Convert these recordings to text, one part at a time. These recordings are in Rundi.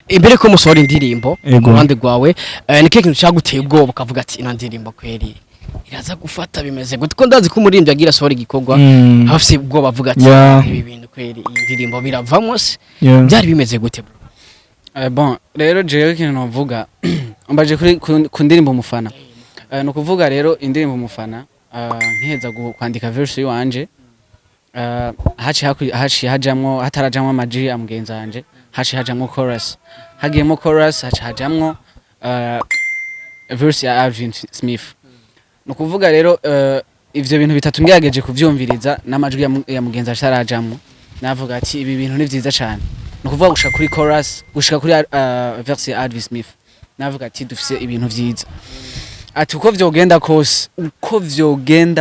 imbere ko musohora indirimbo Ego. ruhande rwawe ni kintu cyaguteye ubwoba ukavuga ati ina ndirimbo kweri iraza gufata bimeze gute ko ndazi ko umuririmbyi agira sohora igikorwa afise ubwoba avuga ati ibi bintu kweri iyi ndirimbo biravamo se byari bimeze gute bro? Bon rero jewe kintu novuga mbaje ku ndirimbo umufana no kuvuga rero indirimbo umufana nkiheza kwandika verse wanje haci hajamwo hatarajamwo amaji amugenza wanje haci hajamwo chorus hagiyemo chorus haci hajamwo verse ya Alvin Smith no kuvuga rero ivyo bintu bitatu ngerageje kuvyumviriza n'amajwi ya mugenza atarajamwo navuga ati ibi bintu ni vyiza cyane no kuvuga gushika kuri chorus gushika kuri verse ya Alvin Smith navuga ati dufise ibintu vyiza ati uko vyogenda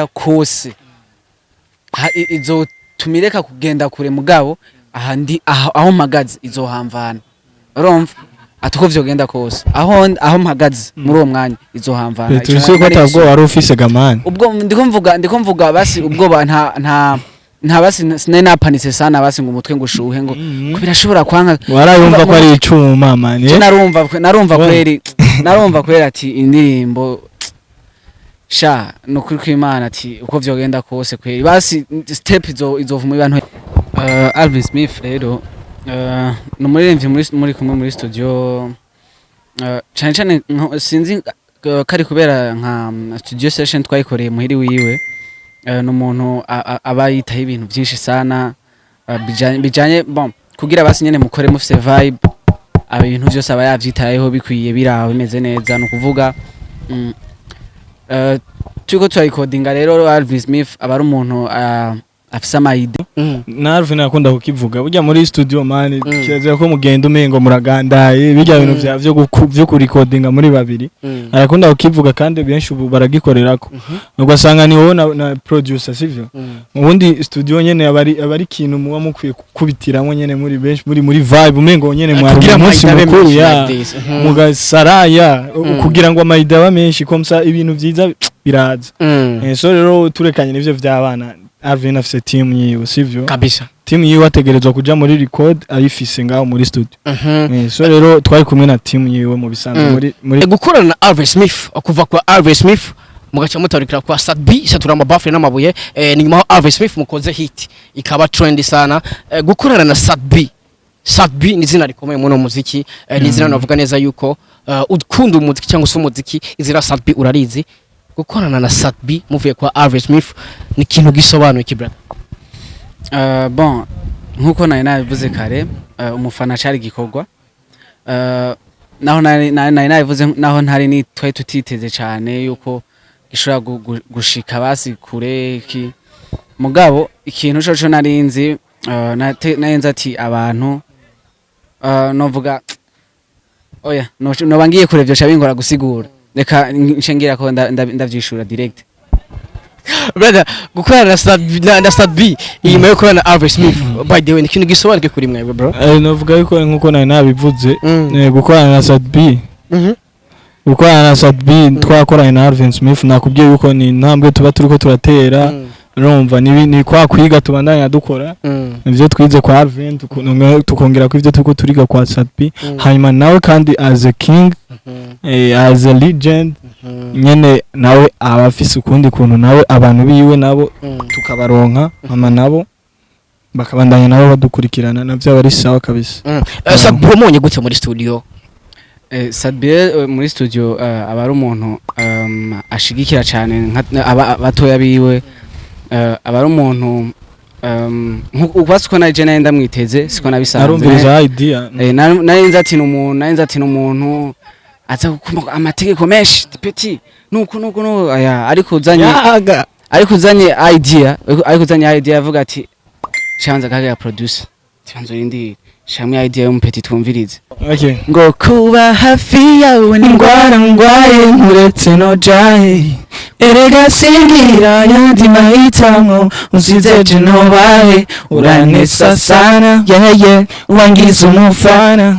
kose izo tumireka kugenda kure mugabo ahandi aho mpagaze izohamvana urumva ati uko vyogenda kose aho mpagaze muri uwo mwanya izohamvana tuzi ko tabwo wari ufise gamani ubwo ndiko mvuga basi ubwo nta basi sinapanitse sana basi ngo umutwe ngo ushuhe ngo birashobora kwanka warayumva ko ari icuma mane narumva kweri ati indirimbo sha no kuri kw'Imana ati uko vyogenda kose kweri basi step izovuma abantu Alvin Smith rero no muri kumwe muri studio cyane sinzi kari kubera nka studio session twayikoreye muhiri wiwe n'umuntu aba yitaho ibintu byinshi sana bijanye bon kugira basi nyene mukore mufise vibe ibintu byose aba yavyitayeho bikwiye biraho bimeze neza no kuvuga tuko twayikodinga rero Alvin Smith aba ari umuntu afise amayide na Alvin akunda kukivuga burya muri studio man kirazira ko mugenda umengo muragandaye bijya bintu byo kurikodinga muri babiri arakunda kukivuga kandi benshi ubu baragikorerako ugasanga ni wowe na producer sivyo ubundi studio nyene abari kintu muba mukwiye kubitiramo nyene muri benshi muri vibe umengo nyene mwari umunsi mukuru ya mugasaraya kugira ngo amayide aba menshi komsa ibintu vyiza biraza so rero turekanye nivyo vy'abana Alvin afise team yiwe sivyo kabisa team yiwe ategerezwa kuja muri record ayifise ngaho muri studio so rero twari kumwe na team yiwe mu bisanzwe muri gukorana na Alvin Smith kuva kwa Alvin Smith mugacha mutarikira kwa Sadbi satura amabafre n'amabuye ni nyuma Alvin Smith mukoze hit ikaba trend sana gukorana na Sadbi ni zina rikomeye mu muziki ni zina navuga neza yuko ukunda umuziki cyangwa se umuziki izira Sadbi urarizi gukorana na Sadbi muvuye kwa Alvin Smith ni kintu gisobanuye kibrada bon nkuko nabivuze kare umufana cyari gikorwa naho nabivuze naho ntari ni twaye tutiteze cyane yuko gishobora gushika basi kure ki mugabo ikintu cyo narinzi nayenza ati abantu novuga oya no bangiye kurevyo cyabingora gusigura reka nshengira ko ndavyishura direct brother gukorana na Sadbi inyuma yo gukorana na Alvin Smith by the way ni kintu gisobanuye kuri mwe bro novuga yuko nkuko nabivuze gukorana na Sadbi gukorana na Sadbi twakoranye na Alvin Smith nakubwiye yuko ni ntambwe tuba turiko turatera urumva ni kwa kwiga tubandanya dukora ivyo twize kwa Alvin tukongera ko ivyo turiko turiga kwa Sadbi hanyuma nawe kandi as a king as a legend nyene nawe abafise ukundi kuntu nawe abantu biwe nabo tukabaronka mama nabo bakabandanya nabo badukurikirana navyo bari sawa kabisa Sadbi umonye gute muri studio Sadbi muri studio aba ari umuntu ashigikira cyane abatoya biwe aba ari umuntu ubasiko naje naye ndamwiteze siko nabisanze arumviriza idea nayenza ati n'umuntu aza kukumva amategeko menshi petit nuko no ariko uzanye idea avuga ati chanza kage ya producer chanzo indi shamwe idea y'umupeti twumvirize ngo kuba hafi yawe ni ngwara ngwaye muretse no jaye erega singira yandi mahitamo usizeje no bahe uranesa sana wangiza umufana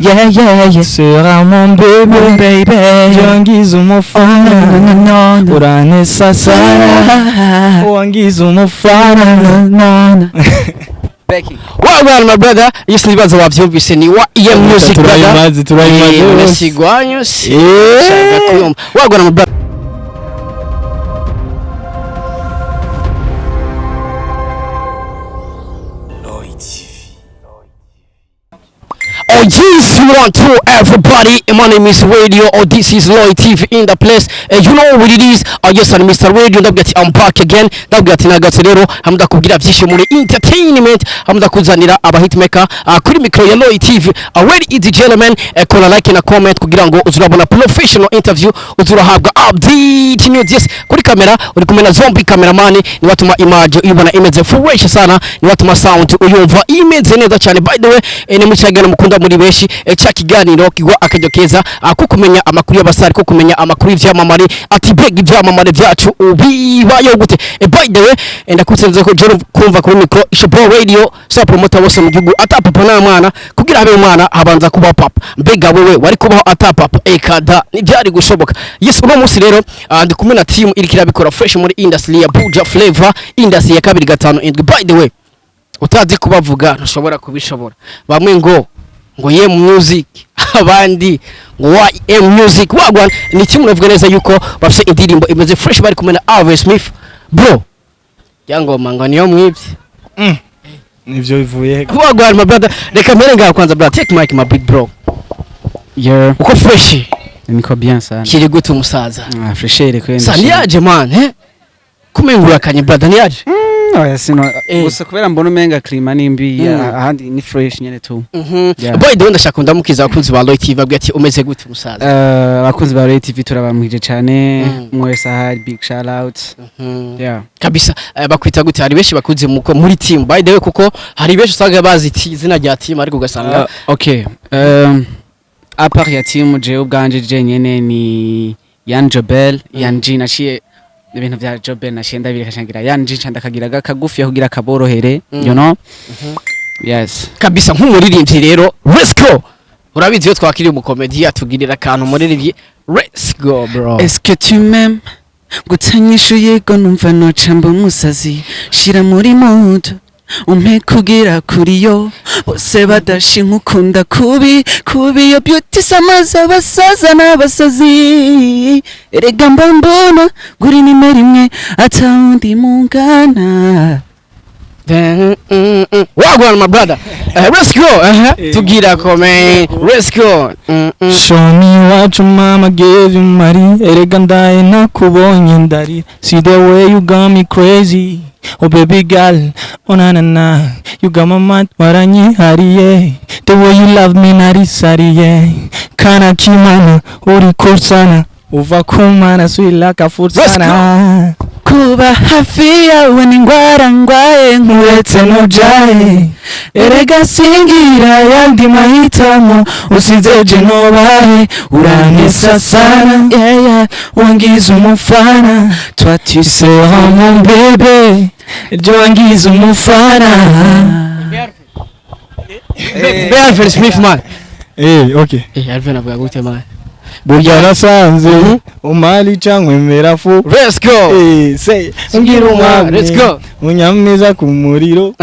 sera mon baby wangiza umufana uranesa sana wangiza umufana backing. Well, my brother, yes nibaza wavyumvise ni wa EM Music brother. Turayimaze. Nasigwanyo si. Shaka kuyumva. Well, my brother. Oh yes, 1, 2, everybody. My name is Radio. Oh, this is Loy TV in the place. You know what it is. Oh yes, I'm Mr. Radio. I'm back again. Rero. Hamda kugira vyinshi muri entertainment. Hamda kuzanira aba hitmaker. Kuri micro ya Loy TV. Already easy gentlemen. Kola like na comment kugira ngo uzurabona professional interview. Uzurahabwa update news. Yes, kuri kamera uri kumena zombie cameraman. Ni watuma image ibona image fresh sana. Ni watuma sound uyumva image neza cyane. By the way, ni mucyagana mukunda muri beshi cya kiganiro kigwa akajyo keza ko kumenya amakuru y'abasari ko kumenya amakuru y'ivyamamare ati beg ivyamamare byacu ubibayo gute. By the way ndakusenze ko jero kumva kuri micro Ishobo Radio so promoter bose mu gihugu atapapa na mwana kugira abe umwana abanza kuba papa mbega wewe wari kubaho atapapa ekada nibyari gushoboka. Yes, uno munsi rero ndi kumwe na team iri kirabikora fresh muri industry ya Buja Flavor industry ya 2 by the way utazi kubavuga ntushobora kubishobora bamwe ngo ye music abandi ngo wa music wagwan ni kimwe navuga neza yuko bafite indirimbo imeze fresh bari kumena Alvin Smith bro yangoma ngo niyo mwibye nivyo bivuye wagwan my brother reka mbere ngaho kwanza brother take mic my big bro Yeah. uko fresh Niko bien sana. kiri gute umusaza Freshere kwenda. saniyaje man kumengura kanye brother niyaje Oya sino gusa kubera mbona umenga klima nimbi ahandi ni fresh nyene tu. Boy the ndashaka ndamukiza abakunzi ba Loy TV abwiye ati umeze gute umusaza. Abakunzi ba Loy TV turabamwije cyane mwese ahari big shout out. Yeah. Kabisa bakwita gute hari benshi bakunze muko muri team by the way kuko hari benshi usanga bazi izina rya team ariko ugasanga okay. A part ya team je ubwanje je nyene ni Yan Jobel Yan G naciye ibintu bya Jobel naciye ndabirikashangira Yan G ndakagira kagufi kugira kaborohere you know. Yes. Kabisa nk'umuririmbyi rero let's go. Urabizi yo twakiri mu comedy atugirira kantu muririmbyi let's go bro. Est-ce que tu m'aimes? Gutanyishuye ko numva no cambo musazi shira muri mood umpe kugira kuri yo bose badashi nkukunda kubi yo beauty samaza basaza n'abasazi erega mbona guri nimero imwe atawundi mungana. Wagwan my brother. Let's go. Tugira come. Let's go. Show me what your mama gave you, Muri. Erega ndaye nakubonye ndari. See the way you got me crazy. Oh baby girl, oh na na na. You got my mind waranyihariye. The way you love me narisariye. Kana chimana uri kursana. Uva kumana sweet like a food sana. Kuba hafi yawe ni ngwara ngwaye nkuretse nujaye. Erega singira yandi mahitamo usizeje nobaye urankesa sana. Yeah yeah wangiza umufana. Toi tu seras mon bébé. Je wangiza umufana. Alvin Smith man. Okay. Alvin avuga gute man. Burya nasanze umali cyangwa imerafu. Let's go. Say ngira umwami. Let's go. Unyamiza ku muriro.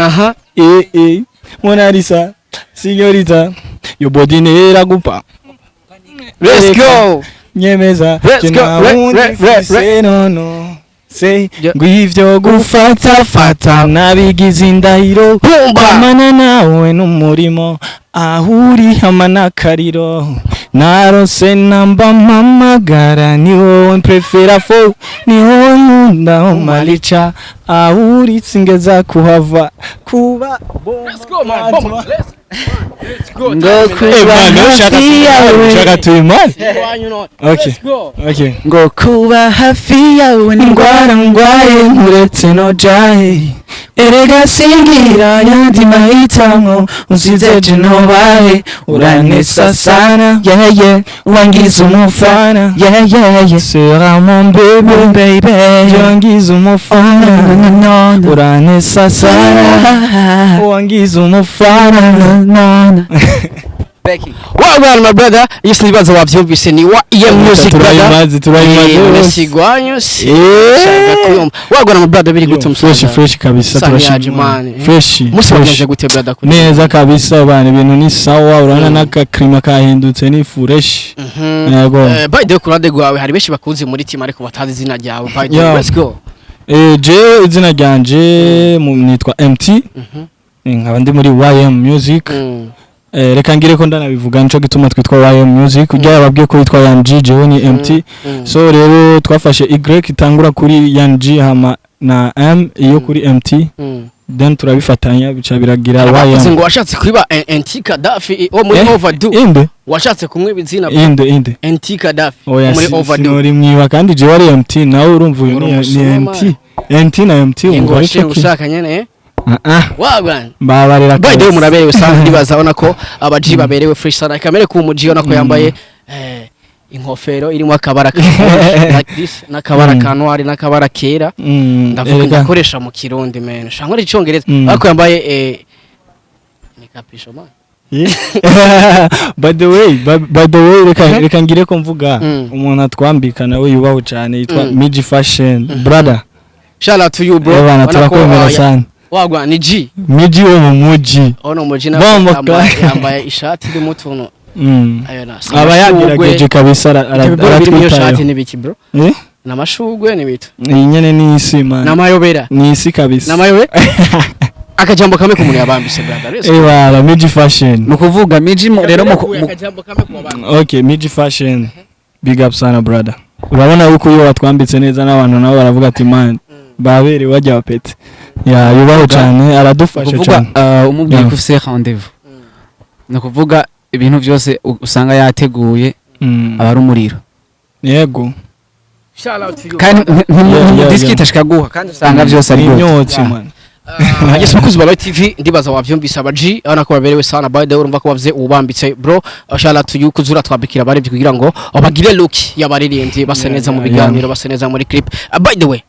Mona Lisa, Signorita, your body nera gupa. Let's go. Nyemeza. Let's go. Say no. Say ngwivyo gufata nabigize indahiro. Amana nawe n'umurimo ahuri hamana kariro. Narose namba mamagara ni wowe prefera fo ni wowe nkunda umalicha ahuri singeza kuhava kuba. Let's go man. Let's go. Shaka tu man. Okay. Let's go. Okay. Ngo kuba hafi yawe ni ngwara ngwaye nkuretse no jaye. Erega singira yandi mahitamo usizeje nobaye urankesa sana. Yeah yeah wangiza umufana. Yeah sera mon baby wangiza umufana. Urankesa sana wangiza umufana. Becky. Well, my brother, yes nibaza wavyumvise ni wa music brother. Turayimaze. Sigwanyo si. Wagwana my brother biri gutum fresh kabisa turashimira. Fresh. Musogeje gute brother kuri. Neza kabisa bana ibintu ni sawa urana n'akakrima kahindutse ni fresh. Yego. By the kurade gwawe hari beshi bakunze muri team ariko batazi izina ryawe. By the let's go. Je izina ryanje nitwa MT. Nkaba ndi muri YM Music. Reka ngire ko ndanabivuga nico gituma twitwa YM Music ujya yababwiye ko yitwa Yanji jewe ni MT. So rero twafashe Y itangura kuri Yanji hama na M iyo kuri MT. Then turabifatanya bica biragira YM. Ngo washatse kwiba NT Kadafi wo muri Overdo. Inde washatse kumwiba izina inde NT Kadafi muri Overdo. Muri mwiba kandi je wari MT nawe urumva uyu ni NT na MT ngo ushaka nyene wagwan babarira by the way muraberewe sana ndibazabona ko abaji baberewe fresh sana kamere ku muji ona ko yambaye inkofero irimo akabara like this nakabara kanwari nakabara kera ndavuga ngakoresha mu kirundi men shankora icyongereza ariko yambaye ni capisho man by the way reka ngire ko mvuga umuntu atwambika nawe yubaho cyane yitwa Miji Fashion brother. Shout out to you bro. Bana turakomera sana. Wagwa ni G. Miji wo mu muji. Ono muji na yambaye ishati irimo tuntu. Ayona. Aba yagerageje kabisa aratwitayo. Ishati ni biki bro? Namashugwe ni bitu. Iyi nyene ni isi man. Namayobera. Ni isi kabisa. Namayobe? Akajambo kamwe kumuntu yabambise brother. Wala Miji Fashion. Nukuvuga Miji rero akajambo kamwe kubabana. Okay, Miji Fashion. Big up sana brother. Urabona uko iyo watwambitse neza n'abantu nabo baravuga ati man babere wajya bapete yubaho cyane aradufasha cyane umubwiye ko ufise rendez-vous no kuvuga ibintu byose usanga yateguye abari umuriro yego kandi diskite ashikaguha kandi usanga byose ari imyotsi man Yes bakuzi ba TV ndibaza wavyumvisa abaji abana ko baberewe sana by the way urumva ko bavye ubambitse bro inshallah tu kuzura twabikira barebye kugira ngo abagire look yabaririmbye basa neza mu biganiro basa neza muri clip by the way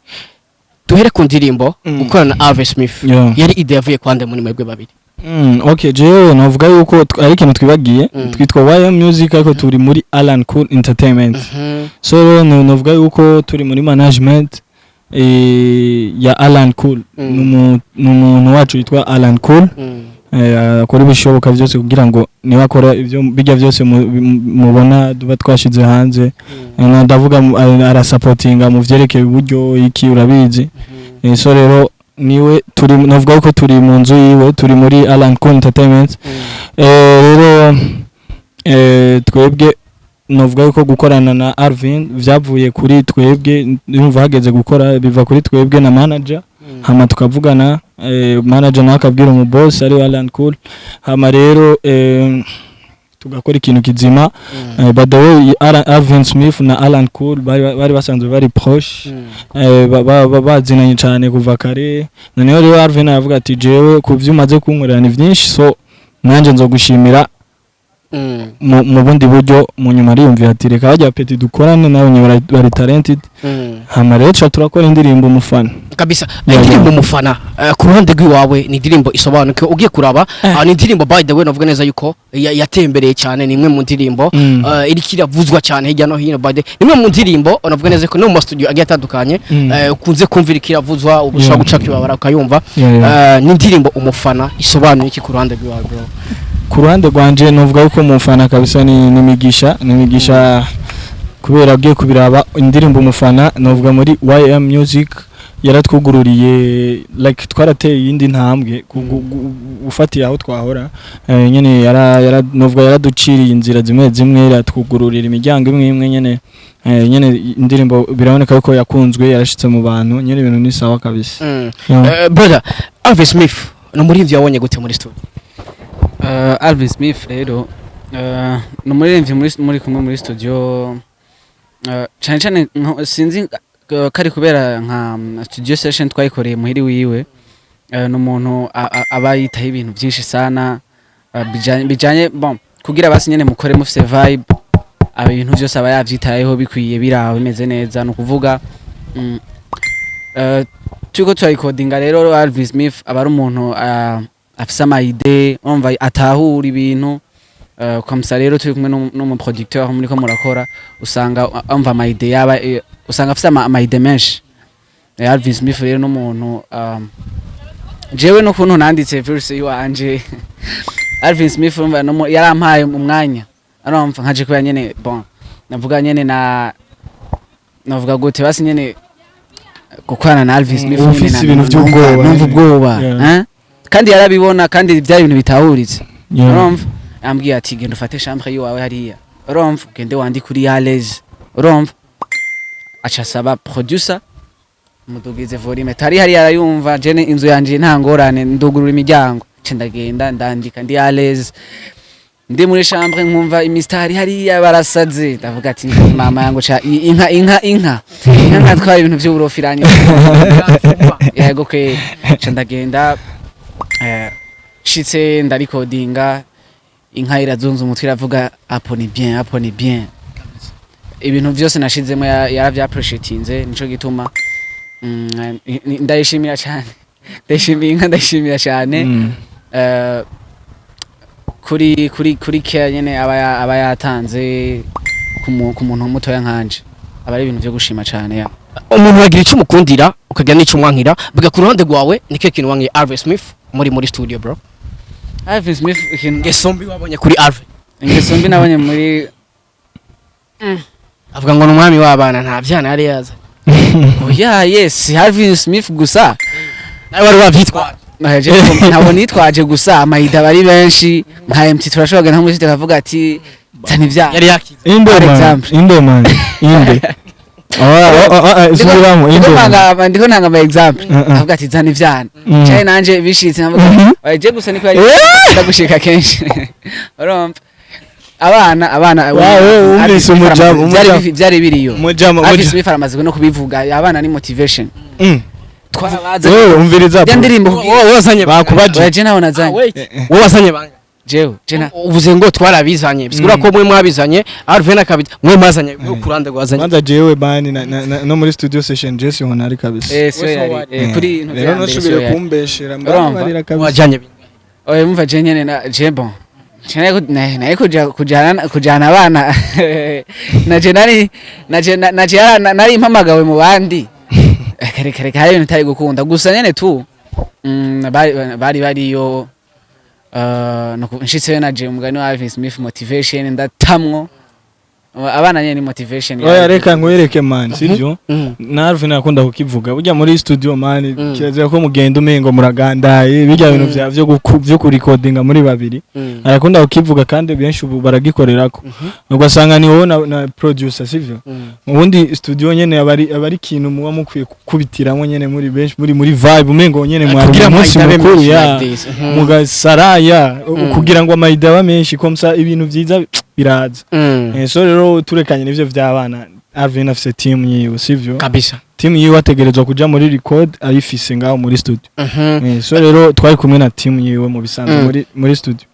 duhere ku ndirimbo gukorana na Alvin Smith yari ide yavuye kwande muri mwebwe babiri. Okay jewe navuga yuko ari ikintu twibagiye twitwa YM Music ariko turi muri Alan Cool Entertainment. So navuga yuko turi muri management ya Alan Cool n'umuntu wacu yitwa Alan Cool akora ibishoboka byose kugira ngo niba akora ibyo bijya byose mubona duba twashize hanze ndavuga arasupportinga mu vyerekeye uburyo iki urabizi. So rero niwe turi navuga yuko turi mu nzu yiwe turi muri Alan Cool Entertainment. Rero twebwe novuga yuko gukorana na Alvin vyavuye kuri twebwe numva hageze gukora biva kuri twebwe na manager hama tukavugana manager nawe akabwira mu boss ari Alan Cool hama rero tugakora ikintu kizima. By the way Alvin Smith na Alan Cool bari basanzwe bari proche bazinanye cyane kuva kare noneho rero Alvin avuga ati jewe ku vyumaze kunkorera ni vyinshi so nanje nzogushimira mu bundi buryo mu nyuma ariyumvira ati reka bajya peti dukorane nawe bari talented hama rero turakora indirimbo umufana kabisa. Indirimbo umufana ku ruhande rw'iwawe ni indirimbo isobanuke ugiye kuraba ni indirimbo by the way navuga neza yuko yatembereye cyane ni imwe mu ndirimbo iri kiravuzwa cyane hirya no hino by the nimwe mu ndirimbo navuga neza ko no mu studio agiye atandukanye ukunze kumvira kiravuzwa ubushaka guca kibabara ukayumva ni indirimbo umufana isobanuye iki ku ruhande rw'iwawe bro? Ku ruhande rwanje novuga yuko umufana kabisa ni migisha kubera agiye kubiraba indirimbo umufana novuga muri YM Music yaratwugururiye like twarateye indi ntambwe ufatiye aho twahora nyene novuga yaraduciriye inzira zimwe iratwugururira imiryango imwe nyene indirimbo biraboneka yuko yakunzwe yarashitse mu bantu nyene ibintu ni sawa kabisa. Brother Alvin Smith no muri ivyo yabonye gute muri studio? Alvin Smith rero no muri kumwe muri studio cyane sinzi kari kubera nka studio session twayikoreye muhiri wiwe n'umuntu aba yitaho ibintu byinshi sana bijanye bon kugira basi nyene mukore mufise vibe ibintu byose aba yavyitayeho bikwiye biraho bimeze neza no kuvuga tuko twayikodinga rero Alvin Smith aba ari umuntu afise ama idea umva atahura ibintu komsa rero turi kumwe n'umuproducteur muri ko murakora usanga amva ama idea yaba usanga afite ama idea menshi. Alvin Smith rero n'umuntu jewe no kuntu nanditse verse yiwanje Alvin Smith yarampaye umwanya arumva nkaje kuba nyene bon navuga nyene navuga gute basi nyene gukorana na Alvin Smith nyene numva ubwoba kandi yarabibona kandi byari ibintu bitahuritse urumva ambwiye ati genda ufate chambre yiwawe hariya urumva gende wandi kuri Yalez urumva acha saba producer mudugize volume tari hariya arayumva jene inzu yanje nta ngorane ndugurura imiryango ndagenda ndandika ndi Yalez ndi muri chambre nkumva imistari hariya barasaze ndavuga ati mama yangu cha inka twari ibintu by'uburofiranye yego ke ndagenda shitse ndarikodinga inka irazunza umutwe iravuga apo ni bien ibintu byose nashizemo yaravya appreciatinze nico gituma ndayishimira cyane ndayishimira cyane kuri care nyene aba yatanze ku muntu mutoya nkanje aba ari ibintu byo gushima cyane ya umuntu wagira icyo umukundira ukagira n'icyo umwankira biga ku ruhande rwawe nike kintu wankiye Alvin Smith muri studio bro. Alvin Smith ingeso mbi wabonye kuri Alvin? Ingeso mbi nabonye muri avuga ngo n'umwami w'abana nta byana yari yaza. Oh yeah, yes, Alvin Smith gusa nawe wari wabyitwaje? Ntabwo nitwaje gusa amayida bari benshi nka MT turashoboga nta musite kavuga ati tani bya yari yakize Indoman ndiko ntanga ama example avuga ati tani vyana cyane nanje bishitse navuga je gusa niko yari ndagushika kenshi urumva abana umvise umujamo byari biriyo Alvin Smith aramaze no kubivuga abana ni motivation twarabaza umviriza ndirimbo wowe wazanye bakubaje je naho nazanye wowe wazanye banga jewe uvuze ngo twarabizanye bisigura ko mwe mwabizanye Alvin akabita mwe mazanye kurande gwazanye manza jewe bani no muri studio session Jesse honari kabisa so yari kuri rero no shubire kumbeshera mbarira kabisa wajanye oye mumva je nyene na je bon naye kujana abana nari impamagawe mu bandi kare hari ibintu utari gukunda gusa nyene tu bariyo nshitseyo naje umugani wa Alvin Smith motivation ndatamwo abana nyene ni motivation oya reka nkwereke man sivyo na Alvin akunda kukivuga burya muri studio man kirazira ko mugenda umengo muragandaye bijya ibintu byo kurecordinga muri babiri arakunda kukivuga kandi benshi ubu baragikorerako ugasanga ni wowe na producer sivyo ubundi studio nyene abari kintu muba mukwiye kubitiramo nyene muri benshi muri vibe umengo nyene mwari umunsi mukuru ya mugasaraya kugira ngo amayida ba menshi komsa ibintu byiza biraza so rero turekanye nivyo vy'abana Alvin afise team yiwe sivyo kabisa team yiwe ategerezwa kuja muri record ayifise ngaho muri studio so rero twari kumwe na team yiwe mu bisanzwe muri studio.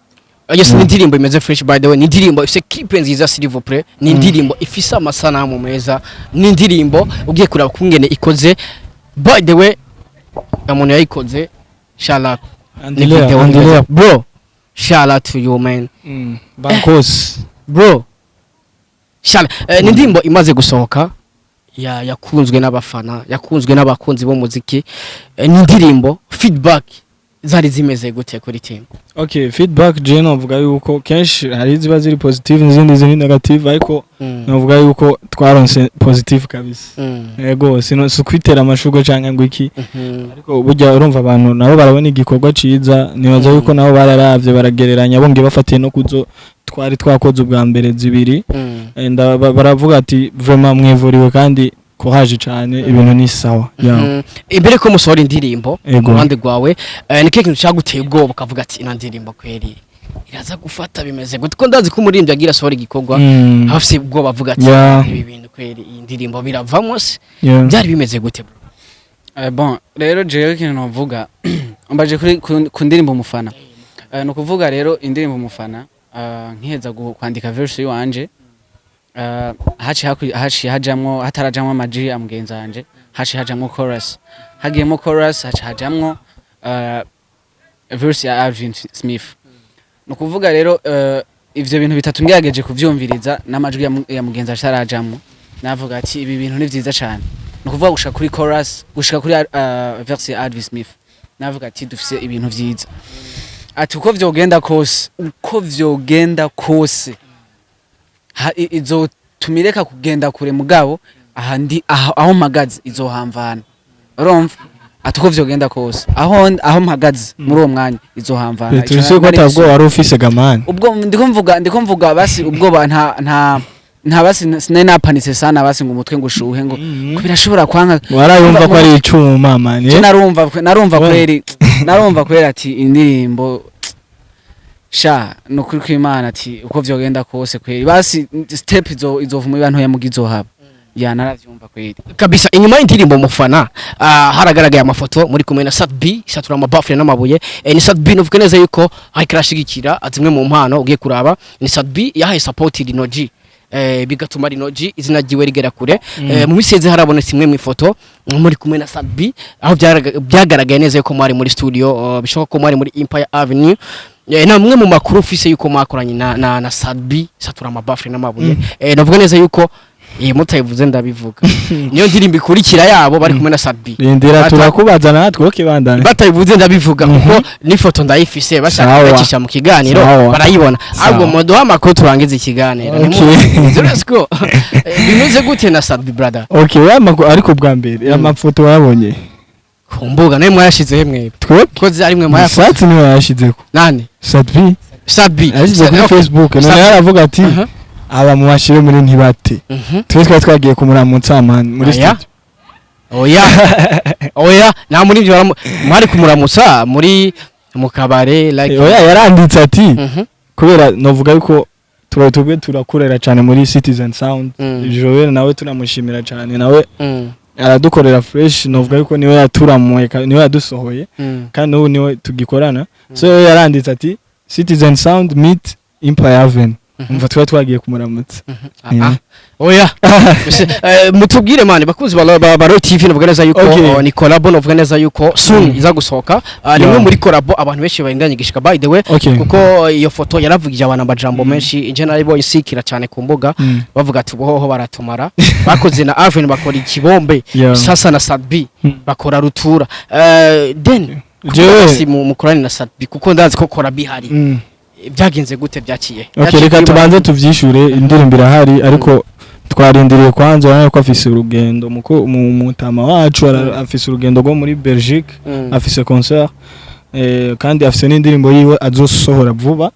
Yes, ni indirimbo imeze fresh by the way, ni indirimbo ifise clip nziza s'il vous plaît, ni indirimbo ifise amasanamu meza, ni indirimbo ugiye kuraba kungene ikoze by the way umuntu yayikoze shala ni video bro shout out to you man Bankos bro shala ni indirimbo imaze gusohoka yakunzwe n'abafana yakunzwe n'abakunzi bo muziki ni indirimbo feedback zari zimeze gute kuri team? Okay, feedback je novuga yuko kenshi hari ziba ziri positive n'izindi ziri negative ariko novuga yuko twaronse positive kabisa yego sino sukwitera amashugo canke ngo iki ariko burya urumva abantu nabo barabona igikorwa ciza nibaza yuko nabo bararavye baragereranya bonge bafatiye no kuzo twari twakoze ubwa mbere zibiri baravuga ati vraiment mwevuriwe kandi ko haje cyane ibintu ni sawa imbere ko musohora indirimbo kuruhande rwawe ni kintu cyaguteye ubwoba ukavuga ati ina ndirimbo kweri iraza gufata bimeze gute ko ndazi ko umurimbyi agira sohora igikorwa hafise ubwoba avuga ati ibi bintu kweri iyi ndirimbo biravamo se byari bimeze gute bon rero jewe kintu novuga umbaje ku ndirimbo umufana no kuvuga rero indirimbo umufana nkiheza kwandika verse yiwanje haci hajamwo hatarajamwo amaji amugenza wanje haci hajamwo chorus hagiyemo chorus haci hajamwo verse ya Alvin Smith no kuvuga rero ivyo bintu bitatu ngerageje kuvyumviriza n'amajwi ya mugenzi asharajamwe navuga ati ibi bintu ni vyiza cyane no kuvuga gushika kuri chorus gushika kuri verse ya Alvin Smith navuga ati dufise ibintu vyiza ati uko vyogenda kose izo tumireka kugenda kure mugabo ahandi aho mpagaze izohamvana urumva ati uko vyogenda kose aho mpagaze muri uwo mwanya izohamvana tuzi ko tabwo wari ufise gamani ubwo ndiko mvuga basi ubwo nta basi sinapanitse sana basi ngo umutwe ngo ushuhe ngo birashobora kwanka warayumva ko ari icuma man narumva kweri ati indirimbo sha no kuri kw'Imana ati uko vyogenda kose kweri basi step izovuma abantu ya mugizo haba ya naravyumva kweri kabisa. Inyuma y'indirimbo mufana haragaragaye amafoto muri kumwe na Sadbi satura amabafure n'amabuye. Ni Sadbi nuvuga neza yuko hayikrashigikira azimwe mu mpano ugiye kuraba ni Sadbi yahaye support Rinoji bigatuma Rinoji izina giwe rigera kure. Mu miseze harabonetse imwe mu ifoto muri kumwe na Sadbi aho byagaragaye neza yuko mwari muri studio bishoboka ko mwari muri Empire Avenue. Na mwe mu makuru ufise yuko mwakoranye na Sadbi satura amabafure n'amabuye. Navuga neza yuko iyi mutayivuze ndabivuga niyo ndirimbo ikurikira yabo bari kumwe na Sadbi indira turakubaza natwe okibandana batayivuze ndabivuga kuko n'ifoto ndayifise bashaka bacisha mu kiganiro barayibona ahubwo modo amakuru turangiza ikiganiro let's go bimeze gute na Sadbi brother ariko bwa mbere amafoto wabonye kumbuga nayo mwayashize hemwe twebwe ari mwe mwayafata niyo yashizeko nani Sadbi kuri Facebook none yaravuga ati aba mu bashire muri ntibate twese twagiye kumuramutsa muri studio oya na muri byo mwari kumuramutsa muri mu kabare like yaranditse ati kubera novuga yuko tubwe turakorera cyane muri Citizen Sound Joel nawe tunamushimira cyane nawe aradukorera fresh novuga yuko niwe yaturamuye niwe yadusohoye kandi ubu niwe tugikorana so yaranditse ati Citizen Sound meet Empire Avenue umva twagiye kumuramutsa oya mutubwire mani bakuzi ba Roy TV novuga neza yuko ni collab novuga neza yuko soon iza gusohoka nimwe muri collab abantu benshi bayindanyigishika by the way kuko iyo foto yaravugije abantu amajambo menshi inje naribo isikira cyane ku mbuga bavuga ati boho baratumara bakoze na Alvin bakora ikibombe sasa na Sadbi bakora rutura then jewe mukorani na Sadbi kuko ndazi ko kora bihari byagenze gute byaciye reka tubanze tuvyishure indirimbo irahari ariko twarindiriye kwanza urabona ko afise urugendo mu mutama wacu afise urugendo rwo muri Belgique afise concert kandi afise n'indirimbo yiwe azosohora vuba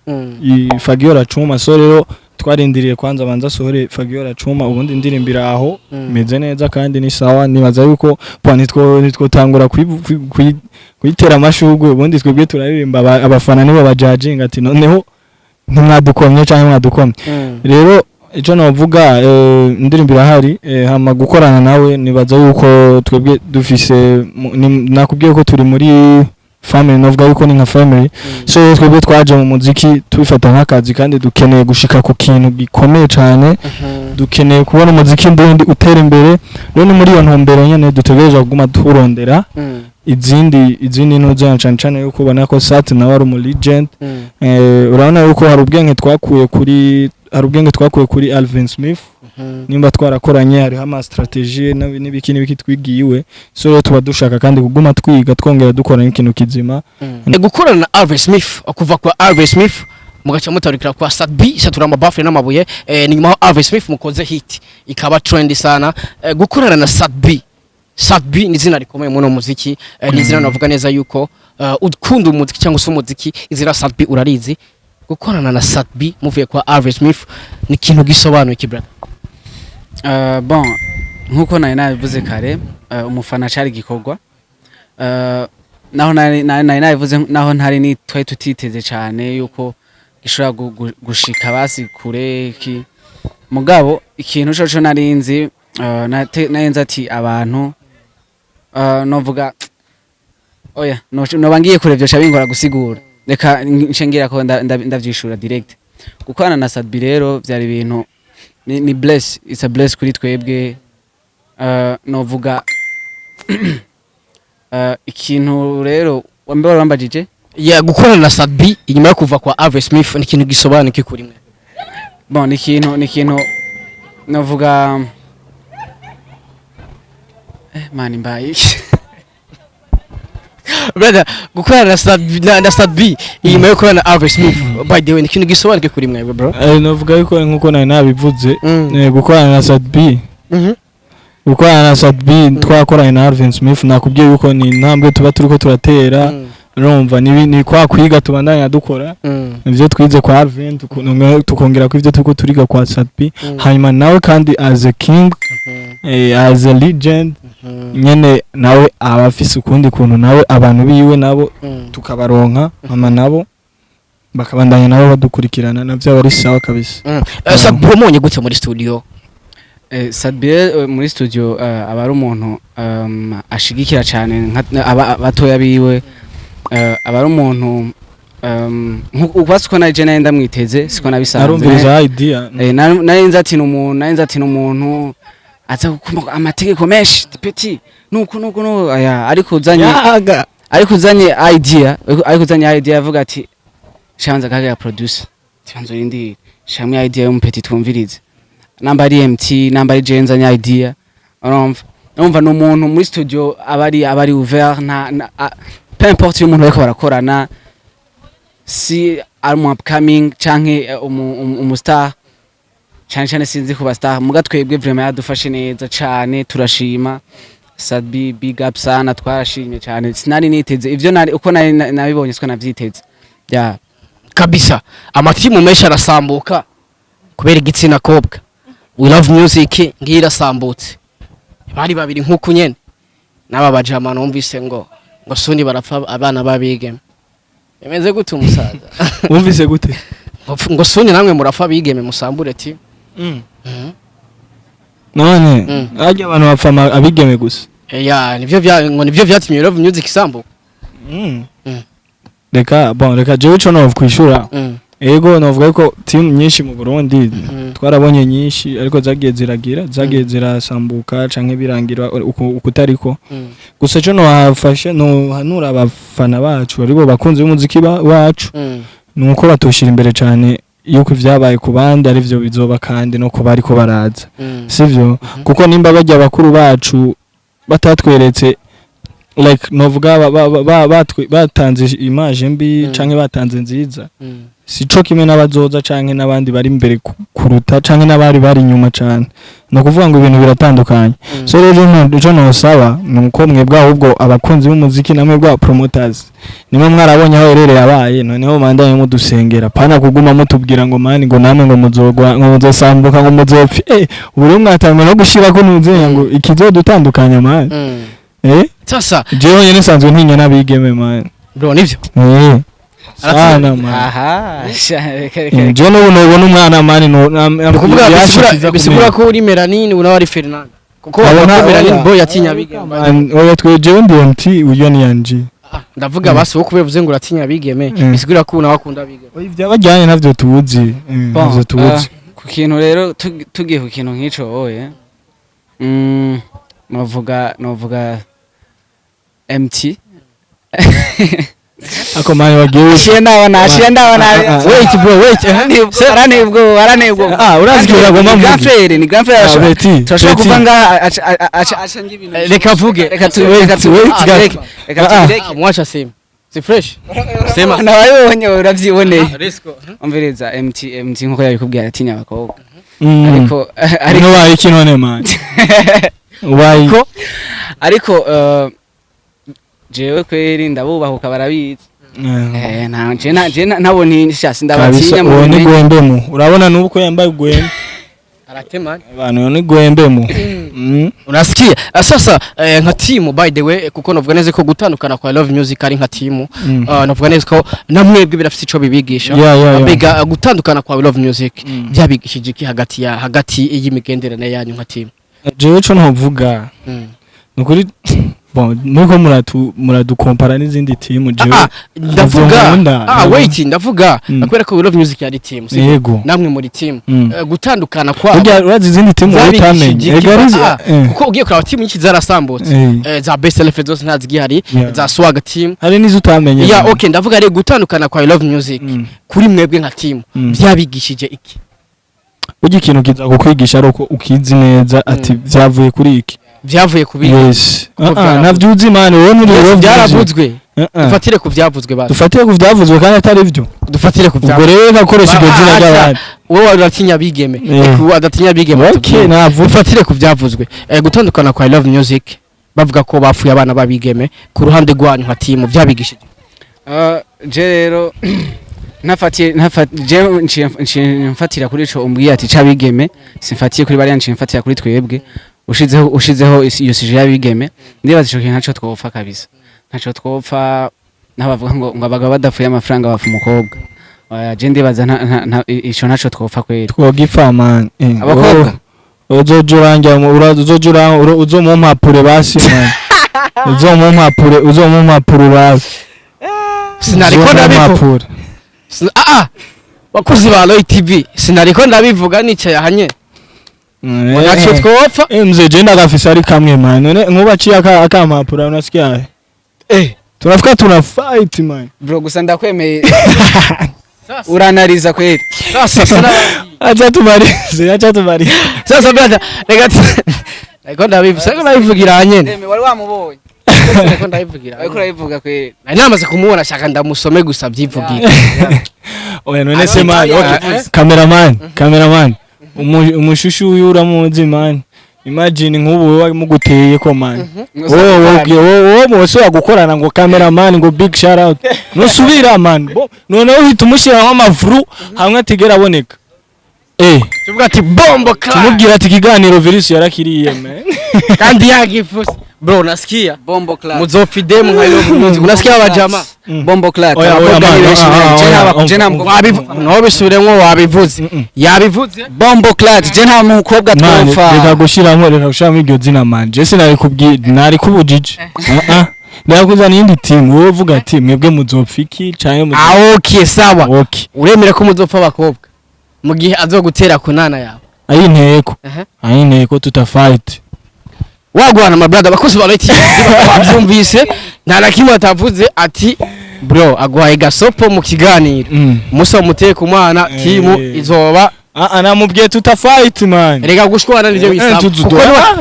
Fagiola Chuma so rero twarindiriye kwanza banza sohore Fagiola Chuma ubundi indirimbo iraho meze neza kandi ni sawa nibaza yuko nitwo tangura kuyitera amashugwe ubundi twebwe turaririmba abafana nibo bajudging ati noneho ntimwadukomye cyangwa mwadukomye rero ico navuga indirimbo irahari hama gukorana nawe nibaza yuko twebwe dufise nakubwiye ko turi muri family novuga yuko ni nka family so twebwe twaje mu muziki tubifata nk'akazi kandi dukeneye gushika ku kintu gikomeye cyane dukeneye kubona umuziki ndundi utera imbere rero muri iyo ntumbero nyene dutegereje kuguma turondera izindi ntuzo cyane yuko ubona ko Sat nawe ari mu legend urabona yuko hari ubwenge twakuye kuri Alvin Smith nimba twarakoranye hari ama strategy n'ibiki twigiwe so rero tuba dushaka kandi kuguma twiga twongera dukora ikintu kizima gukorana na Alvin Smith kuva kwa Alvin Smith mugacha mutarikira kwa Sadbi satura amabafure n'amabuye ni nyuma Alvin Smith mukoze hit ikaba trend sana gukorana na Sadbi ni zina rikomeye mu muziki ni zina navuga neza yuko ukunda umuziki cyangwa se umuziki izira Sadbi urarizi gukorana na Sadbi muvuye kwa Alvin Smith ni ikintu gisobanuye ki brother bon nkuko nabivuze kare umufana cyari gikorwa naho nabivuze naho ntari ni twaye tutiteze cyane yuko gishobora gushika basi kure ki mugabo ikintu cyo narinzi nayenza ati abantu novuga oya no bangiye kurevyo shabingora gusigura reka nshengira ko ndavyishura direct gukorana na Sadbi rero byari ibintu ni bless it's a bless kuri twebwe novuga ikintu rero wambara wambajije gukorana na Sadbi inyuma yo kuva kwa Alvin Smith ni ikintu gisobanuye kuri mwe bon ni ikintu navuga mani mbaye brother gukorana na Sadbi inyuma yo gukorana na Alvin Smith by the way ni ikintu gisobanuke kuri mwebwe bro. Novuga yuko nkuko nari nabivuze gukorana na Sadbi gukorana na Sadbi twakoranye na Alvin Smith nakubwiye yuko ni intambwe tuba turiko turatera urumva ni kwa kwiga tubandanya dukora ivyo twize kwa Alvin tukongera ko ivyo turiko turiga kwa Sadbi hanyuma nawe kandi as a king as a legend nyene nawe abafise ukundi kuntu nawe abantu biwe nabo tukabaronka mama nabo bakabandanya nabo badukurikirana navyo ari sawa kabisa. Sadbi umonye gute muri studio? Sadbi muri studio aba ari umuntu ashigikira cyane abatoya biwe aba ari umuntu ubasiko na jena ndamwiteze siko nabisanze narumviriza idea narinze ati n'umuntu aza kukumva amategeko menshi petit nuko no aya ariko uzanye idea avuga ati shanza kaga ya producer cyanzo indi shamwe idea yo petit twumvirize namba ari MT namba ari jenzanye idea urumva no muntu muri studio abari ouvert na peu importe umuntu ariko barakorana si ari upcoming canke umustar cyane sinzi kuba star muga twebwe vraiment yadufashe neza cyane turashima Sadbi big up sana twarashimye cyane sinari niteze ivyo nari uko nabibonye siko navyiteze ya kabisa amatimu menshi arasambuka kubera igitsina kobwa we love music ngira sambutse bari babiri nkuko nyene naba bajama numvise ngo suni barapfa abana babigeme Ameze gute umusaza wumvise gute ngo suni namwe murapfa bigeme musambure ti none ajya abantu bapfa abigeme gusa ya nivyo vyatumye love music sambu reka jewe cyo no kwishura ego novuga ko team nyinshi mu Burundi twarabonye nyinshi ariko zagiye zirasambuka canke birangira ukutariko gusa cyo no hafashe no hanura abafana bacu aribo bakunze umuziki wacu nuko batoshira imbere cyane yuko ivyabaye ku bandi ari byo bizoba kandi no kuba ariko baraza sivyo kuko nimba bajya bakuru bacu batatweretse like novuga batanze image mbi canke batanze nziza sico kimwe n'abazoza canke n'abandi bari imbere kuruta canke n'abari bari inyuma cane no kuvuga ngo ibintu biratandukanye so rero cyo no saba nuko mwebwe ahubwo abakunzi b'umuziki namwe bwa promoters nimwe mwarabonye aho rerere yabaye noneho mandanye mudusengera pana kuguma mutubwira ngo mani ngo namwe ngo muzogwa ngo muzosambuka ngo muzopfi uburi mwatamwe no gushira ko nuzenya ngo ikizodutandukanya mani sasa jewe nyene sanzwe ntinya nabigeme mani bro nivyo sana mani aha je no ubona umwana mani kuvuga bisigura ko uri Melanine una wari Fernand kuko Melanine boy atinya bigeme oya twejewe ndi MT uyo ni yanje ndavuga basi wo kubevuze ngo uratinya bigeme bisigura ko una wakunda bigeme oya ivyabajyanye navyo tuzi navyo tuzi ku kintu rero tugiye ku kintu nk'ico oye novuga MT ako mani wagiye ashenda wait bro aranebwo urazikira goma ni gafere turashobora kuva nga acha ngibintu reka vuge reka mwacha sema si fresh sema nababonye uravyiboneye umviriza MT nkuko yabikubwira atinya abakobwa ariko wayi kinone mani wayi ariko jewe kweri ndabubahuka barabizi ntabona shasi ndabatinya mu ni gwembemo urabona nuko yambaye gwembe aratemana abantu ni gwembemo unasikia sasa nka team by the way kuko novuga neza ko gutandukana kwa love music ari nka team novuga neza ko namwebwe birafite ico bibigisha mbega gutandukana kwa love music byabigishije iki hagati y'imigenderane yanyu nka team jewe cyo ntuvuga nukuri nuko muradukompara n'izindi team jewe ndavuga nakwera ko love music yari team namwe muri team gutandukana kwa urazi izindi team utamenye kuko ugiye kwa team nyinshi zarasambutse za best self zose ntazigihari za swag team hari nizo utamenye ndavuga rero gutandukana kwa love music kuri mwebwe nka team byabigishije iki burya ikintu kiza kukwigisha ari uko ukizi neza ati vyavuye kuri iki byavuye kubi yes navyuzi mani wowe muri rero byaravuzwe dufatire ku vyavuzwe basi dufatire ku vyavuzwe kandi atari byo dufatire ku ubwo rero gakoresha iryo zina ry'abandi wowe uratinya bigeme adatinya bigeme okay dufatire ku vyavuzwe gutandukana kwa I love music bavuga ko bapfuye abana babigeme ku ruhande rwanyu nka team byabigishije je rero nfatira kuri ico umbwiye ati cabigeme simfatiye kuri bari yanciye mfatira kuri twebwe ushizeho iyo sije yabigeme ndibaza ico kintu ntaco twopfa kabisa ntaco twopfa nabavuga ngo abagabo badapfuye amafaranga bafu umukobwa je ndibaza ico ntaco twopfa kweri twogipfa man abakobwa uzomumpapure basi man uzomumpapure basi sinariko ndabivuga bakuzi ba Roy TV sinariko ndabivuga nicaye ahanye ntaco twopfa mze je ndagafisa ari kamwe man none nkubaciye akampapura unasikia tunafika tuna fight man bro gusa ndakwemeye uranariza kweli sasa acha tumarize sasa brother reka ndabivugira hanyene wari wamubonye reka ndabivugira ariko urabivuga kweli namaze kumubona shaka ndamusome gusa byivugira oya none se man cameraman umushushu uyu uramuzi man imagine nk'ubu wewe muguteye ko man wowe mose wagukorana ngo cameraman ngo big shout out nusubira man noneho uhita umushira amavuru hamwe atigera aboneka tuvuga ati bombo class tumubwira ati kiganiro virus yarakiriye man kandi yagifuse bro nasikia bombo class muzofide mu hayo munzi unasikia abajama bombo class no bisubiremwo wabivuze yabivuze bombo class je nta mukobwa twofa reka gushiramo iryo zina man je sinabikubwiye nari kubujije ndakuzana indi team wowe uvuga ati mwebwe muzopfiki canke okay sawa uremera ko muzopfa abakobwa mu gihe azogutera kunana yawe ayinteko tutafight wagwana my brother bakuzi bareti bavyumvise nta nakimwe atavuze ati bro agwaye gasopo mu kiganiro muso muteka umwana timu izoba namubwiye tutafight man rega gushwana nivyo bisaba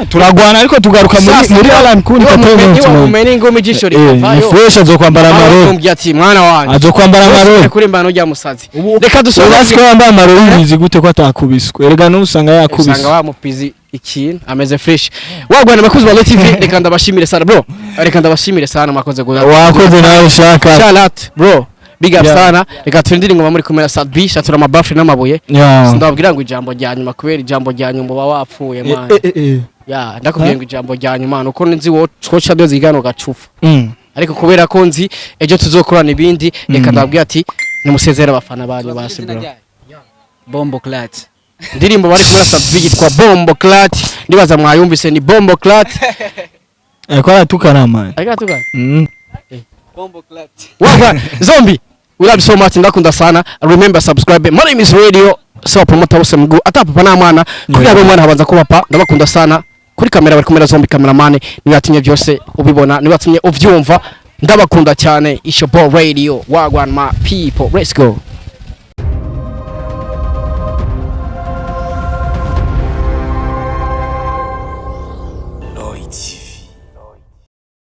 turagwana ariko tugaruka muri Alan Kun entertainment umenye ngo mijisho rikafayo fresh azokwambara amarori mbwiye ati mwana wanjye azokwambara amarori kuri mbano rya musazi reka dusome ko yambaye amarori bizi gute ko atakubiswe erega nusanga yakubiswe usanga wamupizi ikintu ameze fresh wagwana bakuzi ba TV reka ndabashimire sana bro reka ndabashimire sana makoze wakoze nawe shaka shout bro big up sana reka turindire ngoma muri kumera Sadbi shatura amabafu n'amabuye ndababwira ngo ijambo rya nyuma kubera ijambo rya nyuma baba wapfuye man ndakubwiye ngo ijambo rya nyuma nuko nzi wo twocha dozi igano gacufa ariko kubera ko nzi ejo tuzokorana ibindi reka ndababwira ati nimusezera abafana banyu basi bro bombo class ndirimbo bari kumera Sadbi yitwa bombo class ndibaza mwayumvise ni bombo class ko aratukana man aratukana bombo class waga zombie we love so much ndakunda sana remember subscribe my name is radio so promoter wose mgu atapapa na mwana kuri abo mwana habanza ko papa ndabakunda sana kuri kamera bari kumera zombie cameraman nibatinye byose ubibona nibatinye uvyumva ndabakunda cyane isho radio wagwan my people let's go